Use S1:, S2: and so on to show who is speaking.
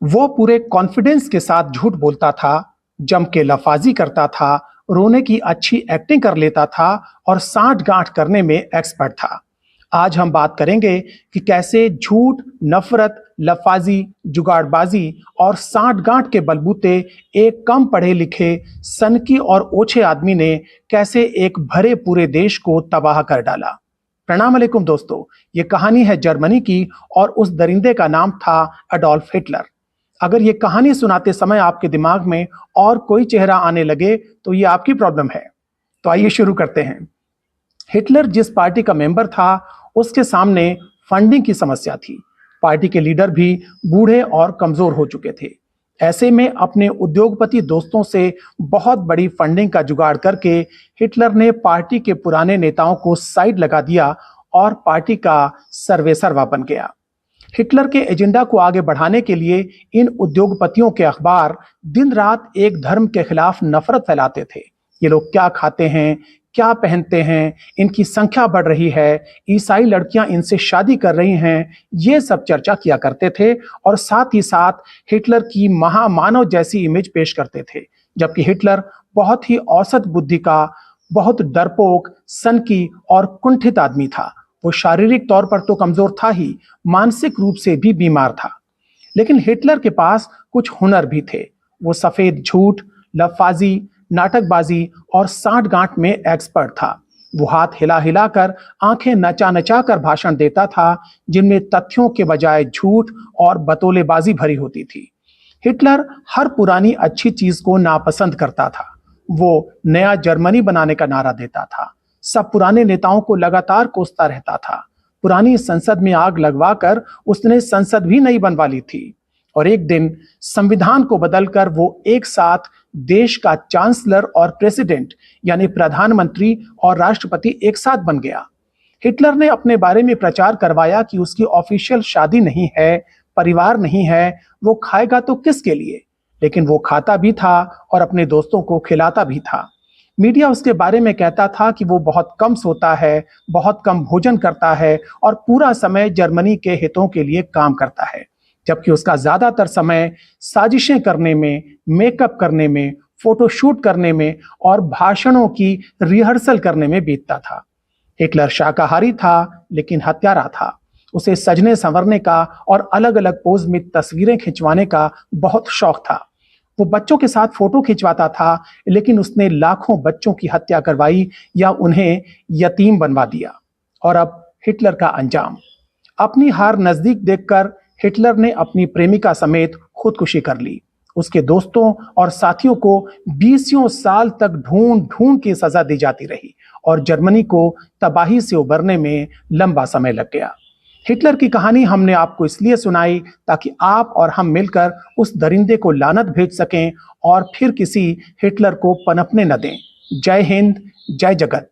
S1: वो पूरे कॉन्फिडेंस के साथ झूठ बोलता था, जम के लफाजी करता था, रोने की अच्छी एक्टिंग कर लेता था और सांठ-गांठ करने में एक्सपर्ट था। आज हम बात करेंगे कि कैसे झूठ, नफरत, लफाजी, जुगाड़बाजी और सांठ-गांठ के बलबूते एक कम पढ़े-लिखे, सनकी और ओछे आदमी ने कैसे एक भरे पूरे देश को तबाह कर डाला। प्रणाम अलैकुम दोस्तों, ये कहानी है जर्मनी की और उस दरिंदे का नाम था एडोल्फ हिटलर। अगर ये कहानी सुनाते समय आपके दिमाग में और कोई चेहरा आने लगे तो ये आपकी प्रॉब्लम है। तो आइए शुरू करते हैं। हिटलर जिस पार्टी का मेंबर था उसके सामने फंडिंग की समस्या थी। पार्टी के लीडर भी बूढ़े और कमजोर हो चुके थे। ऐसे में अपने उद्योगपति दोस्तों से बहुत बड़ी फंडिंग का जुगाड़ करके हिटलर ने पार्टी के पुराने नेताओं को साइड लगा दिया और पार्टी का सर्वेसर्वा बन गया। हिटलर के एजेंडा को आगे बढ़ाने के लिए इन उद्योगपतियों के अखबार दिन रात एक धर्म के खिलाफ नफरत फैलाते थे। ये लोग क्या खाते हैं, क्या पहनते हैं, इनकी संख्या बढ़ रही है, ईसाई लड़कियां इनसे शादी कर रही हैं, ये सब चर्चा किया करते थे और साथ ही साथ हिटलर की महामानव जैसी इमेज पेश करते थे। जबकि हिटलर बहुत ही औसत बुद्धि का, बहुत डरपोक, सनकी और कुंठित आदमी था। वो शारीरिक तौर पर तो कमजोर था ही, मानसिक रूप से भी बीमार था। लेकिन हिटलर के पास कुछ हुनर भी थे। वो सफेद झूठ, लफाजी, नाटकबाजी और सांठ-गांठ में एक्सपर्ट था। वो हाथ हिला हिला कर, आंखें नचा नचा कर भाषण देता था, जिनमें तथ्यों के बजाय झूठ और बतौलेबाजी भरी होती थी। हिटलर हर पुरानी अच्छी चीज को नापसंद करता था। वो नया जर्मनी बनाने का नारा देता था। सब पुराने नेताओं को लगातार कोसता रहता था। पुरानी संसद में आग लगवाकर उसने संसद भी नई बनवा ली थी। और एक दिन संविधान को बदलकर वो एक साथ देश का चांसलर और प्रेसिडेंट यानी प्रधानमंत्री और राष्ट्रपति एक साथ बन गया। हिटलर ने अपने बारे में प्रचार करवाया कि उसकी ऑफिशियल शादी नहीं है, परिवार नहीं है, वो खाएगा तो किसके लिए। लेकिन वो खाता भी था और अपने दोस्तों को खिलाता भी था। मीडिया उसके बारे में कहता था कि वो बहुत कम सोता है, बहुत कम भोजन करता है और पूरा समय जर्मनी के हितों के लिए काम करता है। जबकि उसका ज्यादातर समय साजिशें करने में, मेकअप करने में, फोटोशूट करने में और भाषणों की रिहर्सल करने में बीतता था। हिटलर शाकाहारी था लेकिन हत्यारा था। उसे सजने संवरने का और अलग अलग पोज में तस्वीरें खिंचवाने का बहुत शौक था। वो बच्चों के साथ फोटो खिंचवाता था, लेकिन उसने लाखों बच्चों की हत्या करवाई या उन्हें यतीम बनवा दिया। और अब हिटलर का अंजाम। अपनी हार नजदीक देखकर हिटलर ने अपनी प्रेमिका समेत खुदकुशी कर ली। उसके दोस्तों और साथियों को 20 साल तक ढूंढ ढूंढ के सजा दी जाती रही और जर्मनी को तबाही से उबरने में लंबा समय लग गया। हिटलर की कहानी हमने आपको इसलिए सुनाई ताकि आप और हम मिलकर उस दरिंदे को लानत भेज सकें और फिर किसी हिटलर को पनपने न दें। जय हिंद, जय जगत।